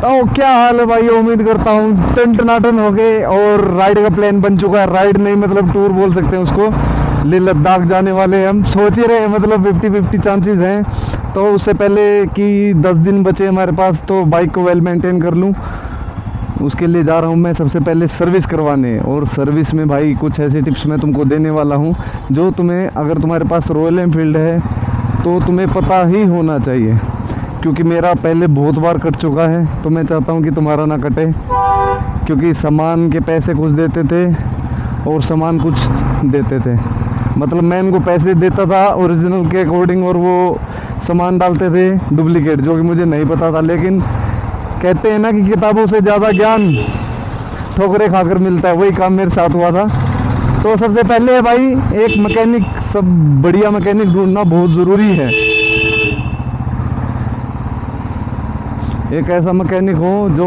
तो क्या हाल है भाई, उम्मीद करता हूँ टन टनाटन हो गए और राइड का प्लान बन चुका है। राइड नहीं मतलब टूर बोल सकते हैं उसको। लेह लद्दाख जाने वाले हैं हम, सोच ही रहे हैं, मतलब 50-50 चांसेस हैं। तो उससे पहले कि 10 दिन बचे हमारे पास, तो बाइक को वेल मेंटेन कर लूँ, उसके लिए जा रहा हूँ मैं सबसे पहले सर्विस करवाने। और सर्विस में भाई कुछ ऐसे टिप्स मैं तुमको देने वाला हूँ जो तुम्हें, अगर तुम्हारे पास रॉयल एनफील्ड है तो तुम्हें पता ही होना चाहिए, क्योंकि मेरा पहले बहुत बार कट चुका है। तो मैं चाहता हूँ कि तुम्हारा ना कटे, क्योंकि सामान के पैसे कुछ देते थे और सामान कुछ देते थे। मतलब मैं इनको पैसे देता था ओरिजिनल के अकॉर्डिंग और वो सामान डालते थे डुप्लीकेट, जो कि मुझे नहीं पता था। लेकिन कहते हैं ना कि किताबों से ज़्यादा ज्ञान ठोकरे खाकर मिलता है, वही काम मेरे साथ हुआ था। तो सबसे पहले है भाई एक मैकेनिक, सब बढ़िया मैकेनिक ढूंढना बहुत ज़रूरी है। एक ऐसा मैकेनिक हो जो,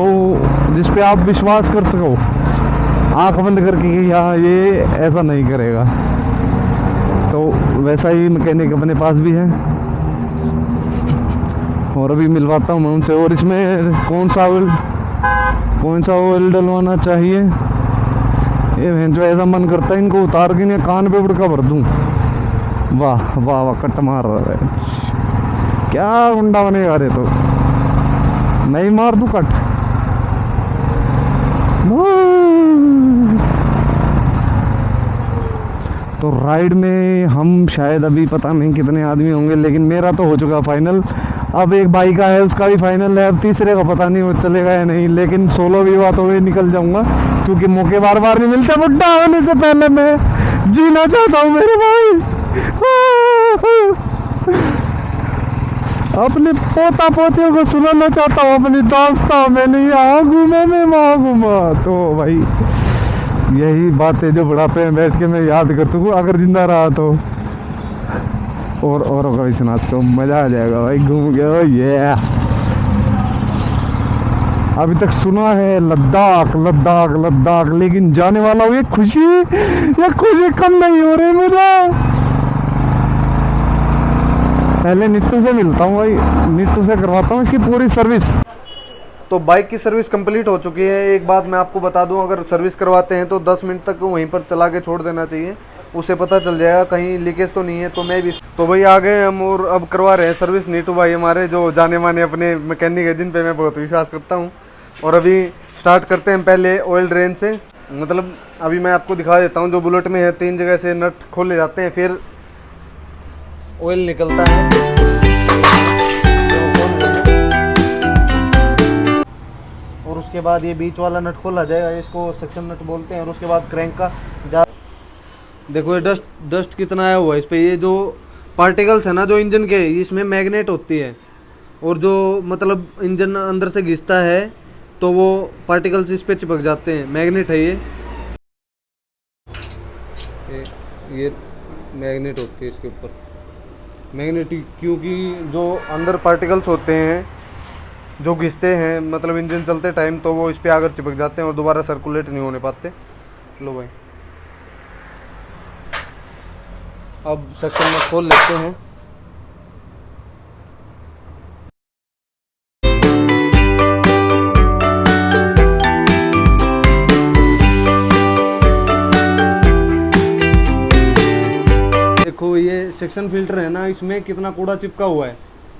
जिस पे आप विश्वास कर सको आंख बंद करके कि हाँ ये ऐसा नहीं करेगा। तो वैसा ही मैकेनिक अपने पास भी है और अभी मिलवाता हूँ मैं उनसे। और इसमें कौन सा ऑयल डलवाना चाहिए, ये जो ऐसा मन करता है इनको उतार के नहीं कान पे उड़का भर दूँ। वाह वाह वाह, कट मार रहा है, क्या गुंडा बनेगा रे। तो नहीं मार दूँ कट। तो राइड में हम शायद अभी पता नहीं कितने आदमी होंगे, लेकिन मेरा तो हो चुका फाइनल। अब एक भाई का है, उसका भी फाइनल है। अब तीसरे का पता नहीं वो चलेगा या नहीं, लेकिन 16 भी हुआ तो वे निकल जाऊंगा, क्योंकि मौके बार बार नहीं मिलते। बुढ़ा होने से पहले मैं जीना चाहता हूँ मेरे भाई। अपने पोता पोतियों को सुनाना चाहता हूँ अपनी दास्तां, मैंने यहाँ घूमा मैं वहाँ घूमा। तो भाई यही बातें जो बुढ़ापे में बैठ के मैं याद कर सकूँ अगर जिंदा रहा तो। और कभी सुना तो मज़ा आ जाएगा भाई, घूम के। ओ ये अभी तक सुना है लद्दाख लद्दाख लद्दाख, लेकिन जाने वाला हूँ। ये खुशी कम नहीं हो रही मुझे। पहले निट्टू से मिलता हूँ भाई, निट्टू से करवाता हूँ इसकी पूरी सर्विस। तो बाइक की सर्विस कंप्लीट हो चुकी है। एक बात मैं आपको बता दूं, अगर सर्विस करवाते हैं तो 10 मिनट तक वहीं पर चला के छोड़ देना चाहिए, उसे पता चल जाएगा कहीं लीकेज तो नहीं है। तो मैं भी तो भाई आ गए हम और अब करवा रहे हैं सर्विस। नीटू भाई हमारे जो जाने माने अपने मैकेनिक है, जिन पे मैं बहुत विश्वास करता हूँ। और अभी स्टार्ट करते हैं पहले ऑयल ड्रेन से। मतलब अभी मैं आपको दिखा देता हूँ, जो बुलेट में है 3 जगह से नट खोले जाते हैं, फिर ऑयल निकलता है। और उसके बाद ये बीच वाला नट खोला जाएगा, इसको सक्शन नट बोलते हैं। और उसके बाद क्रैंक का देखो ये डस्ट कितना आया हुआ है इस पे। ये जो पार्टिकल्स है ना जो इंजन के, इसमें मैग्नेट होती है, और जो मतलब इंजन अंदर से घिसता है तो वो पार्टिकल्स इस पे चिपक जाते हैं। मैग्नेट है ये मैग्नेट होती है इसके ऊपर, मैग्नेटिक, क्योंकि जो अंदर पार्टिकल्स होते हैं जो घिसते हैं मतलब इंजन चलते टाइम, तो वो इस पे आकर चिपक जाते हैं और दोबारा सर्कुलेट नहीं होने पाते। लो भाई अब सेक्शन में खोल लेते हैं। देखो ये सेक्शन फिल्टर है ना, इसमें कितना कूड़ा चिपका हुआ है।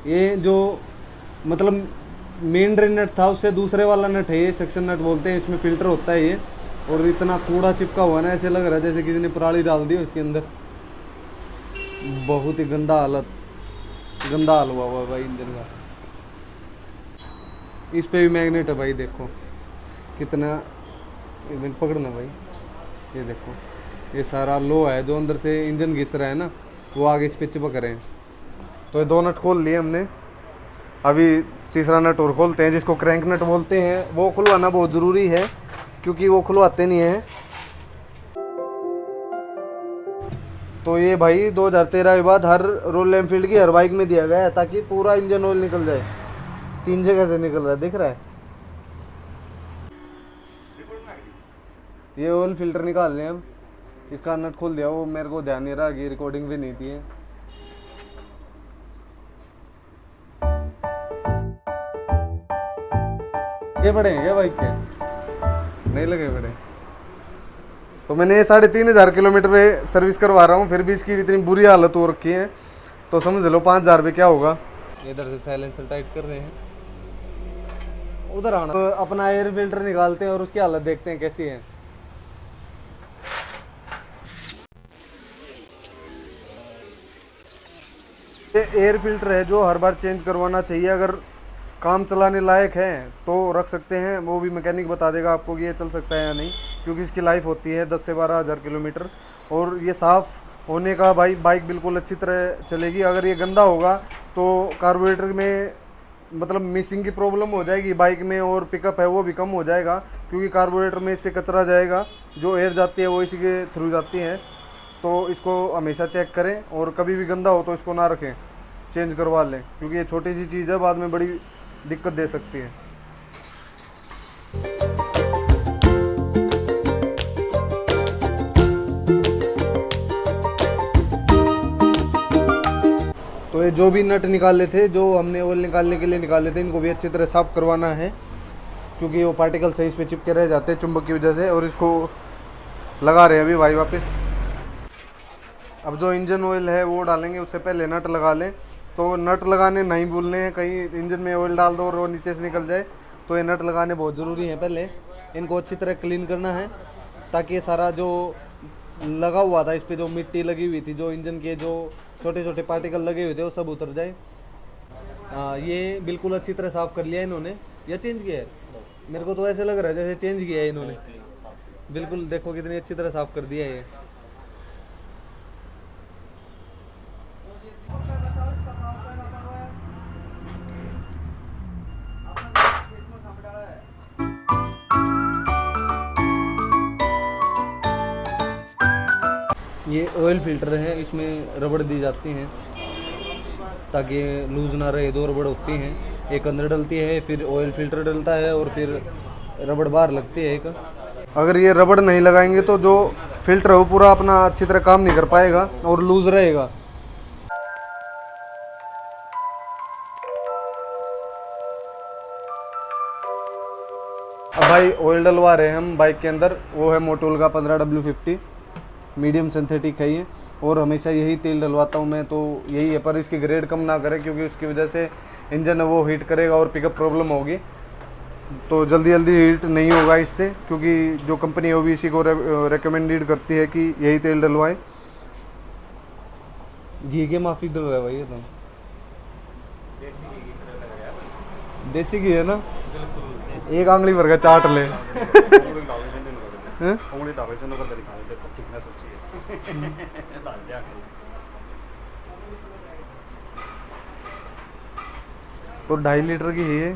ये जो मतलब मेन ड्रेन नट था उससे दूसरे वाला नट है, ये सेक्शन नट बोलते हैं, इसमें फिल्टर होता है ये। और इतना कूड़ा चिपका हुआ है ना, ऐसे लग रहा है जैसे किसी ने पराली डाल दी उसके अंदर। बहुत ही गंदा हाल हुआ हुआ भाई इंजन का। इस पे भी मैग्नेट है भाई, देखो कितना, पकड़ना भाई, ये देखो ये सारा लो है जो अंदर से इंजन घिस रहा है ना, वो आगे इस पे चिपक रहे हैं। तो ये 2 नट खोल लिए हमने, अभी तीसरा नट और खोलते हैं, जिसको क्रैंक नट बोलते हैं। वो खुलवाना बहुत ज़रूरी है, क्योंकि वो खुलवाते नहीं हैं। तो ये भाई 2013 के बाद हर रॉयल एनफील्ड की हर बाइक में दिया गया है, ताकि पूरा इंजन ऑयल निकल जाए। 3 जगह से निकल रहा है, दिख रहा है। ये ऑयल फिल्टर निकाल लें अब। इसका नट खोल दिया, वो मेरे को ध्यान नहीं रहा कि रिकॉर्डिंग भी नहीं थी। ये बड़े हैं क्या बाइक के? नहीं लगे बड़े। तो मैंने 3,500 किलोमीटर पे सर्विस करवा रहा हूँ, फिर भी इसकी इतनी बुरी हालत हो रखी है, तो समझ लो 5,000 रुपये क्या होगा। इधर से साइलेंसर टाइट कर रहे हैं, उधर आना। तो अपना एयर फिल्टर निकालते हैं और उसकी हालत देखते हैं कैसी है। ये एयर फिल्टर है जो हर बार चेंज करवाना चाहिए। अगर काम चलाने लायक है तो रख सकते हैं, वो भी मैकेनिक बता देगा आपको कि ये चल सकता है या नहीं, क्योंकि इसकी लाइफ होती है 10 से 12,000 किलोमीटर। और ये साफ़ होने का भाई बाइक बिल्कुल अच्छी तरह चलेगी। अगर ये गंदा होगा तो कार्बोरेटर में मतलब मिसिंग की प्रॉब्लम हो जाएगी बाइक में, और पिकअप है वो भी कम हो जाएगा, क्योंकि कार्बोरेटर में इससे कचरा जाएगा, जो एयर जाती है वो इसी के थ्रू जाती है। तो इसको हमेशा चेक करें, और कभी भी गंदा हो तो इसको ना रखें, चेंज करवा लें, क्योंकि ये छोटी सी चीज़ है, बाद में बड़ी दिक्कत दे सकती है। तो ये जो भी नट निकाले थे, जो हमने ऑयल निकालने के लिए निकाले थे, इनको भी अच्छी तरह साफ़ करवाना है, क्योंकि वो पार्टिकल सही इस पे चिपके रह जाते हैं चुंबक की वजह से। और इसको लगा रहे हैं अभी भाई वापस। अब जो इंजन ऑयल है वो डालेंगे, उससे पहले नट लगा लें। तो नट लगाने नहीं भूलने हैं, कहीं इंजन में ऑयल डाल दो और वो नीचे से निकल जाए, तो ये नट लगाने बहुत ज़रूरी है। पहले इनको अच्छी तरह क्लीन करना है, ताकि ये सारा जो लगा हुआ था, इस पर जो मिट्टी लगी हुई थी, जो इंजन के जो छोटे छोटे पार्टिकल लगे हुए थे, वो सब उतर जाए। ये बिल्कुल अच्छी तरह साफ़ कर लिया इन्होंने, या चेंज किया है? मेरे को तो ऐसे लग रहा है जैसे चेंज किया है इन्होंने। बिल्कुल देखो कितनी अच्छी तरह साफ़ कर दिया है ये। ये ऑयल फिल्टर है, इसमें रबड़ दी जाती हैं ताकि लूज़ ना रहे। 2 रबड़ होती हैं, एक अंदर डलती है, फिर ऑयल फिल्टर डलता है, और फिर रबड़ बाहर लगती है एक। अगर ये रबड़ नहीं लगाएंगे तो जो फिल्टर है वो पूरा अपना अच्छी तरह काम नहीं कर पाएगा और लूज़ रहेगा। अब भाई ऑयल डलवा रहे हैं हम बाइक के अंदर, वो है मोटोल का 15W50 मीडियम सिंथेटिक है ये, और हमेशा यही तेल डलवाता हूँ मैं, तो यही है। पर इसकी ग्रेड कम ना करें, क्योंकि उसकी वजह से इंजन है वो हीट करेगा और पिकअप प्रॉब्लम होगी, तो जल्दी जल्दी हीट नहीं होगा इससे, क्योंकि जो कंपनी है वो भी इसी को रेकमेंडेड करती है कि यही तेल डलवाएं। घी के माफी डल रहा है भाई ये तो देसी घी है ना, एक आंगली भर का चाट ले। तो 2.5 लीटर की है ये,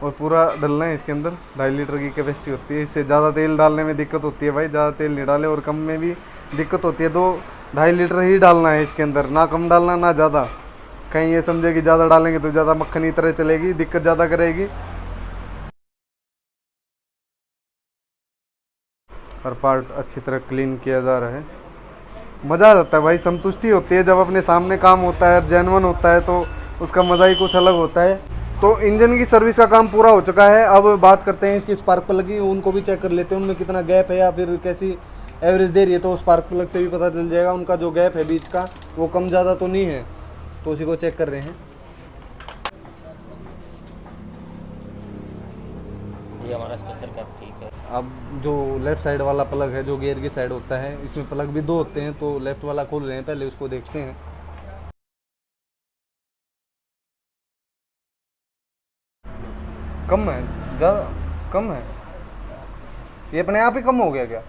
और पूरा डलना है इसके अंदर। 2.5 लीटर की कैपेसिटी होती है। इससे ज़्यादा तेल डालने में दिक्कत होती है भाई, ज़्यादा तेल नहीं डाले, और कम में भी दिक्कत होती है। तो 2.5 लीटर ही डालना है इसके अंदर, ना कम डालना ना ज़्यादा। कहीं ये समझे कि ज़्यादा डालेंगे तो ज़्यादा मक्खनी तरह चलेगी, दिक्कत ज़्यादा करेगी। हर पार्ट अच्छी तरह क्लीन किया जा रहा है। मज़ा आ जाता है भाई, संतुष्टि होती है जब अपने सामने काम होता है, जेन्युइन होता है, तो उसका मज़ा ही कुछ अलग होता है। तो इंजन की सर्विस का काम पूरा हो चुका है। अब बात करते हैं इसकी स्पार्क प्लग की, उनको भी चेक कर लेते हैं उनमें कितना गैप है या फिर कैसी एवरेज दे रही है। तो स्पार्क प्लग से भी पता चल जाएगा उनका जो गैप है बीच का, वो कम ज़्यादा तो नहीं है, तो उसी को चेक कर रहे हैं। ये हमारा स्पेशल कैप ठीक है। अब जो लेफ़्ट साइड वाला प्लग है, जो गियर की साइड होता है, इसमें प्लग भी 2 होते हैं, तो लेफ़्ट वाला खोल रहे हैं, पहले उसको देखते हैं। कम है, ज़्यादा कम है, ये अपने आप ही कम हो गया क्या?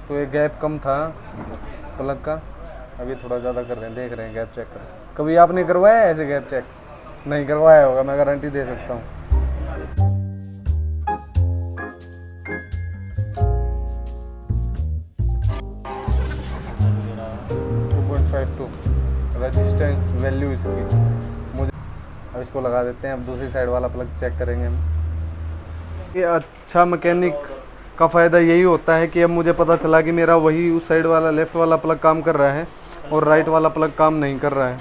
तो ये गैप कम था प्लग का, अभी थोड़ा ज़्यादा कर रहे हैं, देख रहे हैं, गैप चेक कर। कभी आपने करवाया है ऐसे गैप चेक? नहीं करवाया होगा, मैं गारंटी दे सकता हूँ। 2.52 रेजिस्टेंस वैल्यू इसकी मुझे। अब इसको लगा देते हैं। अब दूसरी साइड वाला प्लग चेक करेंगे हम। ये अच्छा मैकेनिक का फ़ायदा यही होता है कि अब मुझे पता चला कि मेरा वही उस साइड वाला लेफ़्ट वाला प्लग काम कर रहा है और राइट वाला प्लग काम नहीं कर रहा है।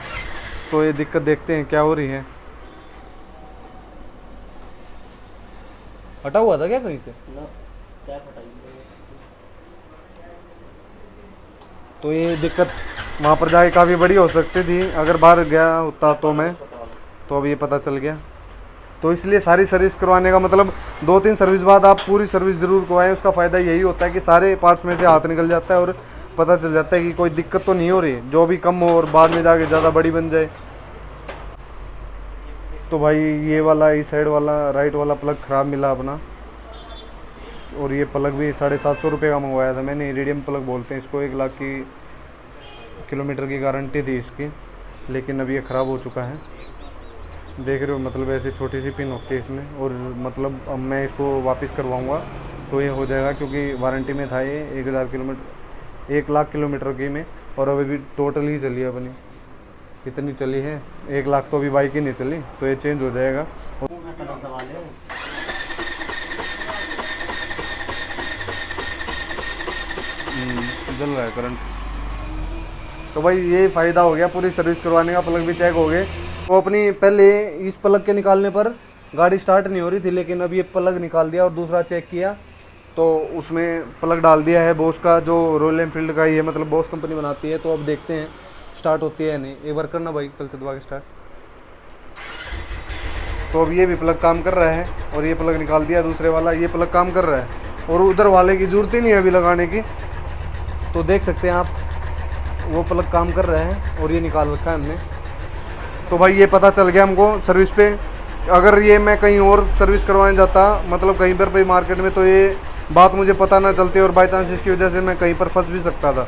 तो ये दिक्कत देखते हैं क्या हो रही है। हटा हुआ था क्या कहीं से? ना क्या फटाई तो ये दिक्कत वहाँ पर जाके काफ़ी बड़ी हो सकती थी अगर बाहर गया होता तो मैं, तो अब ये पता चल गया। तो इसलिए सारी सर्विस करवाने का मतलब 2-3 सर्विस बाद आप पूरी सर्विस ज़रूर करवाएं। उसका फ़ायदा यही होता है कि सारे पार्ट्स में से हाथ निकल जाता है और पता चल जाता है कि कोई दिक्कत तो नहीं हो रही, जो भी कम हो और बाद में जाके ज़्यादा बड़ी बन जाए। तो भाई ये वाला इस साइड वाला राइट वाला प्लग ख़राब मिला अपना, और ये प्लग भी 750 रुपये का मंगवाया था मैंने। इरिडियम प्लग बोलते हैं इसको। 1 लाख की किलोमीटर की गारंटी थी इसकी, लेकिन अब ये ख़राब हो चुका है। देख रहे हो मतलब ऐसे छोटी सी पिन होती है इसमें, और मतलब अब मैं इसको वापस करवाऊँगा तो ये हो जाएगा, क्योंकि वारंटी में था ये 1000 किलोमीटर 1 लाख किलोमीटर की में, और अभी भी टोटल ही चली है अपनी। कितनी चली है? 1 लाख तो अभी बाइक ही नहीं चली, तो ये चेंज हो जाएगा। जल रहा है करंट। तो भाई ये फ़ायदा हो गया पूरी सर्विस करवाने का, प्लग भी चेक हो गए। तो अपनी पहले इस प्लग के निकालने पर गाड़ी स्टार्ट नहीं हो रही थी, लेकिन अब ये प्लग निकाल दिया और दूसरा चेक किया तो उसमें प्लग डाल दिया है बोस का, जो रॉयल एनफील्ड का ही है, मतलब बोस कंपनी बनाती है। तो अब देखते हैं स्टार्ट होती है या नहीं। एक बार करना भाई, कल से दबा के स्टार्ट। तो अब ये भी प्लग काम कर रहा है, और ये प्लग निकाल दिया दूसरे वाला, ये प्लग काम कर रहा है, और उधर वाले की ज़रूरत ही नहीं है अभी लगाने की। तो देख सकते हैं आप, वो प्लग काम कर रहा है और ये निकाल रखा है हमने। तो भाई ये पता चल गया हमको सर्विस पे। अगर ये मैं कहीं और सर्विस करवाने जाता, मतलब कहीं पर मार्केट में, तो ये बात मुझे पता ना चलती और बाई चांस इसकी वजह से मैं कहीं पर फंस भी सकता था।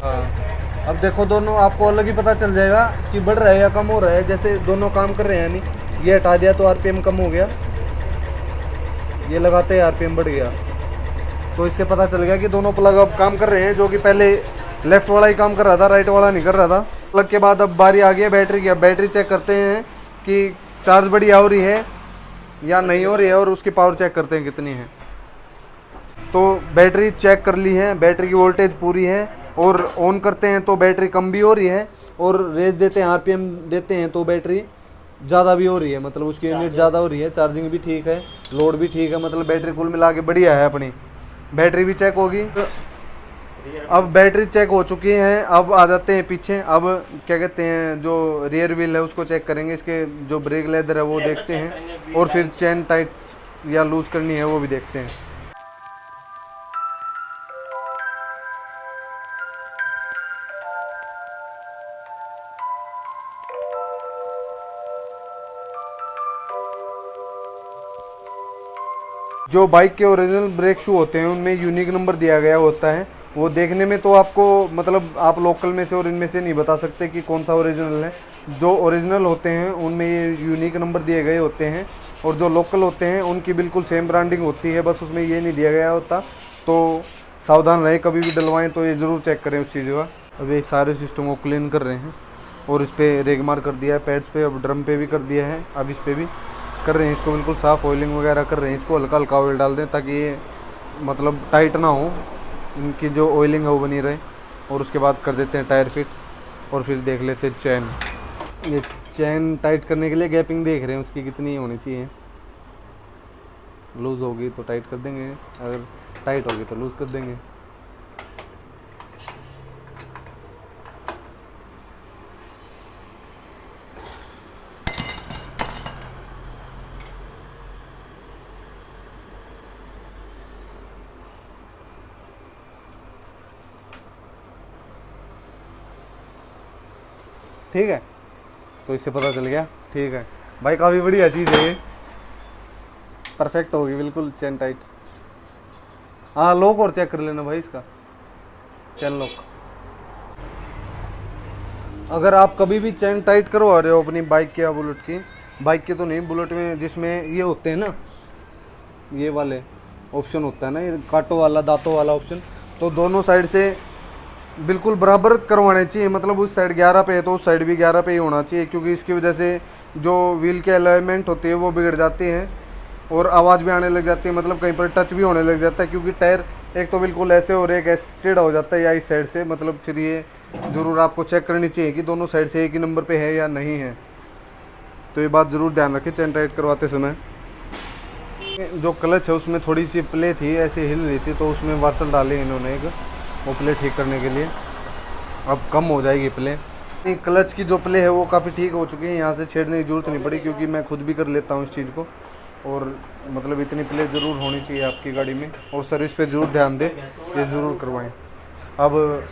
हाँ, अब देखो दोनों आपको अलग ही पता चल जाएगा कि बढ़ रहा है या कम हो रहा है। जैसे दोनों काम कर रहे हैं, यानी ये हटा दिया तो आरपीएम कम हो गया, ये लगाते ही आरपीएम बढ़ गया। तो इससे पता चल गया कि दोनों प्लग अब काम कर रहे हैं, जो कि पहले लेफ़्ट वाला ही काम कर रहा था, राइट वाला नहीं कर रहा था। प्लग के बाद अब बारी आ गई है बैटरी की। अब बैटरी चेक करते हैं कि चार्ज बढ़िया हो रही है या नहीं हो रही है, और उसकी पावर चेक करते हैं कितनी है। तो बैटरी चेक कर ली है, बैटरी की वोल्टेज पूरी है, और ऑन करते हैं तो बैटरी कम भी हो रही है, और रेस देते हैं आरपीएम देते हैं तो बैटरी ज़्यादा भी हो रही है, मतलब उसकी यूनिट ज़्यादा हो रही है। चार्जिंग भी ठीक है, लोड भी ठीक है, मतलब बैटरी कुल मिला के बढ़िया है अपनी। बैटरी भी चेक होगी। अब बैटरी चेक हो चुकी है, अब आ जाते हैं पीछे। अब क्या कहते हैं, जो रियर व्हील है उसको चेक करेंगे, इसके जो ब्रेक लेदर है वो देखते हैं, और फिर चेन टाइट या लूज़ करनी है वो भी देखते हैं। जो बाइक के ओरिजिनल ब्रेक शू होते हैं उनमें यूनिक नंबर दिया गया होता है। वो देखने में तो आपको मतलब आप लोकल में से और इनमें से नहीं बता सकते कि कौन सा ओरिजिनल है। जो ओरिजिनल होते हैं उनमें ये यूनिक नंबर दिए गए होते हैं, और जो लोकल होते हैं उनकी बिल्कुल सेम ब्रांडिंग होती है, बस उसमें ये नहीं दिया गया होता। तो सावधान रहें, कभी भी डलवाएँ तो ये ज़रूर चेक करें उस चीज़ का। अब ये सारे सिस्टम को क्लीन कर रहे हैं, और इस पर रेगमार कर दिया है पैड्स पे, अब ड्रम पे भी कर दिया है, अब इस पर भी कर रहे हैं। इसको बिल्कुल साफ़ ऑयलिंग वगैरह कर रहे हैं, इसको हल्का हल्का ऑयल डाल दें ताकि ये मतलब टाइट ना हो, इनकी जो ऑयलिंग है वो बनी रहे। और उसके बाद कर देते हैं टायर फिट, और फिर देख लेते हैं चैन। ये चैन टाइट करने के लिए गैपिंग देख रहे हैं उसकी कितनी होनी चाहिए। लूज़ होगी तो टाइट कर देंगे, अगर टाइट होगी तो लूज़ कर देंगे। ठीक है, तो इससे पता चल गया। ठीक है भाई, काफ़ी बढ़िया चीज़ है ये, परफेक्ट होगी बिल्कुल चेन टाइट। हाँ, लॉक और चेक कर लेना भाई इसका, चेन लॉक। अगर आप कभी भी चेन टाइट करवा रहे हो अपनी बाइक की या बुलेट की, बाइक की तो नहीं, बुलेट में जिसमें ये होते हैं ना, ये वाले ऑप्शन होता है ना, ये कांटों वाला दांतों वाला ऑप्शन, तो दोनों साइड से बिल्कुल बराबर करवाने चाहिए। मतलब उस साइड 11 पे है तो उस साइड भी 11 पे ही होना चाहिए, क्योंकि इसकी वजह से जो व्हील के अलाइनमेंट होती है वो बिगड़ जाती हैं, और आवाज़ भी आने लग जाती है, मतलब कहीं पर टच भी होने लग जाता है, क्योंकि टायर एक तो बिल्कुल ऐसे और एक ऐसे टेढ़ा हो जाता है या इस साइड से, मतलब फिर ये ज़रूर आपको चेक करनी चाहिए कि दोनों साइड से एक ही नंबर पे है या नहीं है। तो ये बात ज़रूर ध्यान रखें चेन टाइट करवाते समय। जो क्लच है उसमें थोड़ी सी प्ले थी, ऐसे हिल रही थी, तो उसमें वार्सल डाले इन्होंने एक, वो प्ले ठीक करने के लिए। अब कम हो जाएगी प्ले। क्लच की जो प्ले है वो काफ़ी ठीक हो चुकी है, यहाँ से छेड़ने की ज़रूरत नहीं पड़ी, क्योंकि मैं खुद भी कर लेता हूँ इस चीज़ को। और मतलब इतनी प्ले ज़रूर होनी चाहिए आपकी गाड़ी में, और सर्विस पे ज़रूर ध्यान दें, ये ज़रूर करवाएं। अब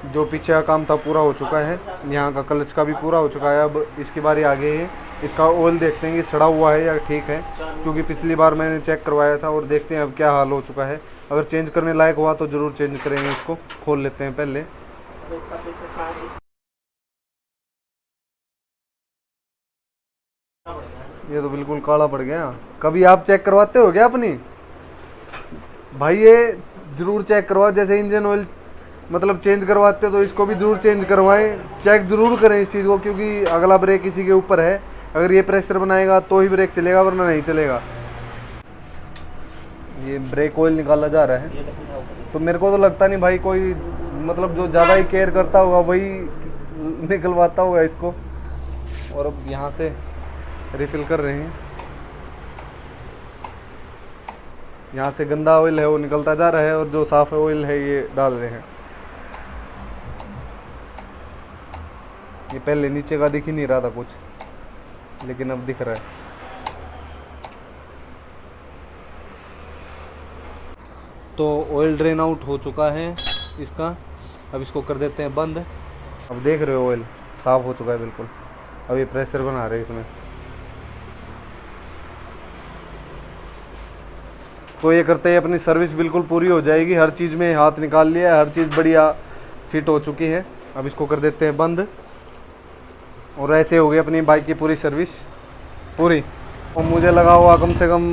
जो पीछे का काम था पूरा हो चुका है, यहाँ का क्लच का भी पूरा हो चुका है। अब इसकी बारी आगे है, इसका ऑयल देखते हैं कि सड़ा हुआ है या ठीक है, क्योंकि पिछली बार मैंने चेक करवाया था। और देखते हैं अब क्या हाल हो चुका है। अगर चेंज करने लायक हुआ तो ज़रूर चेंज करेंगे। इसको खोल लेते हैं पहले। ये तो बिल्कुल काला पड़ गया। कभी आप चेक करवाते हो क्या अपनी? भाई ये ज़रूर चेक करवाओ, जैसे इंजन ऑयल मतलब चेंज करवाते हो तो इसको भी ज़रूर चेंज करवाएं। चेक ज़रूर करें इस चीज़ को, क्योंकि अगला ब्रेक इसी के ऊपर है। अगर ये प्रेशर बनाएगा तो ही ब्रेक चलेगा, वरना नहीं चलेगा। ये ब्रेक ऑयल निकाला जा रहा है, तो मेरे को तो लगता नहीं भाई कोई मतलब जो ज़्यादा ही केयर करता होगा वही निकलवाता होगा इसको। और अब यहाँ से रिफ़िल कर रहे हैं। यहाँ से गंदा ऑयल है वो निकलता जा रहा है, और जो साफ़ ऑयल है ये डाल रहे हैं। ये पहले नीचे का दिख ही नहीं रहा था कुछ, लेकिन अब दिख रहा है। तो ऑयल ड्रेन आउट हो चुका है इसका। अब इसको कर देते हैं बंद। अब देख रहे हो ऑयल साफ़ हो चुका है बिल्कुल। अब ये प्रेशर बना रहे हैं इसमें। तो ये करते ही अपनी सर्विस बिल्कुल पूरी हो जाएगी। हर चीज़ में हाथ निकाल लिया है, हर चीज़ बढ़िया फिट हो चुकी है। अब इसको कर देते हैं बंद, और ऐसे हो गई अपनी बाइक की पूरी सर्विस पूरी। और मुझे लगा हुआ कम से कम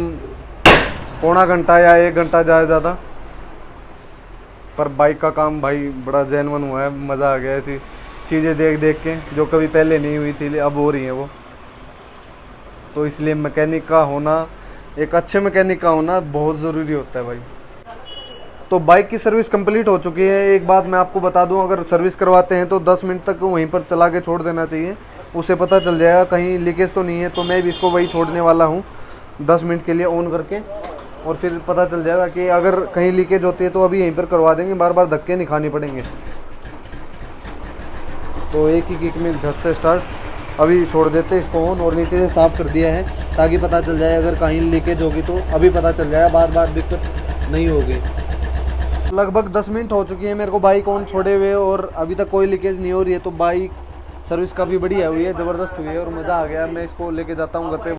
पौना घंटा या 1 घंटा ज़्यादा, पर बाइक का काम भाई बड़ा जेन्युइन हुआ है। मज़ा आ गया ऐसी चीज़ें देख देख के, जो कभी पहले नहीं हुई थी अब हो रही हैं वो। तो इसलिए मैकेनिक का होना, एक अच्छे मैकेनिक का होना बहुत ज़रूरी होता है भाई। तो बाइक की सर्विस कंप्लीट हो चुकी है। एक बात मैं आपको बता दूं, अगर सर्विस करवाते हैं तो 10 मिनट तक वहीं पर चला के छोड़ देना चाहिए। उसे पता चल जाएगा कहीं लीकेज तो नहीं है। तो मैं भी इसको वही छोड़ने वाला हूँ 10 मिनट के लिए ऑन करके, और फिर पता चल जाएगा कि अगर कहीं लीकेज होती है तो अभी यहीं पर करवा देंगे, बार बार धक्के नहीं खाने पड़ेंगे। तो एक ही किक में झट से स्टार्ट। अभी छोड़ देते इसको ऑन, और नीचे से साफ़ कर दिया है ताकि पता चल जाए अगर कहीं लीकेज होगी तो अभी पता चल जाएगा, बार बार दिक्कत नहीं होगी। लगभग 10 मिनट हो चुकी है मेरे को बाइक ऑन छोड़े हुए, और अभी तक कोई लीकेज नहीं हो रही है। तो बाइक सर्विस काफ़ी बढ़िया हुई है, ज़बरदस्त हुई है, और मज़ा आ गया। मैं इसको लेके जाता हूँ घर पे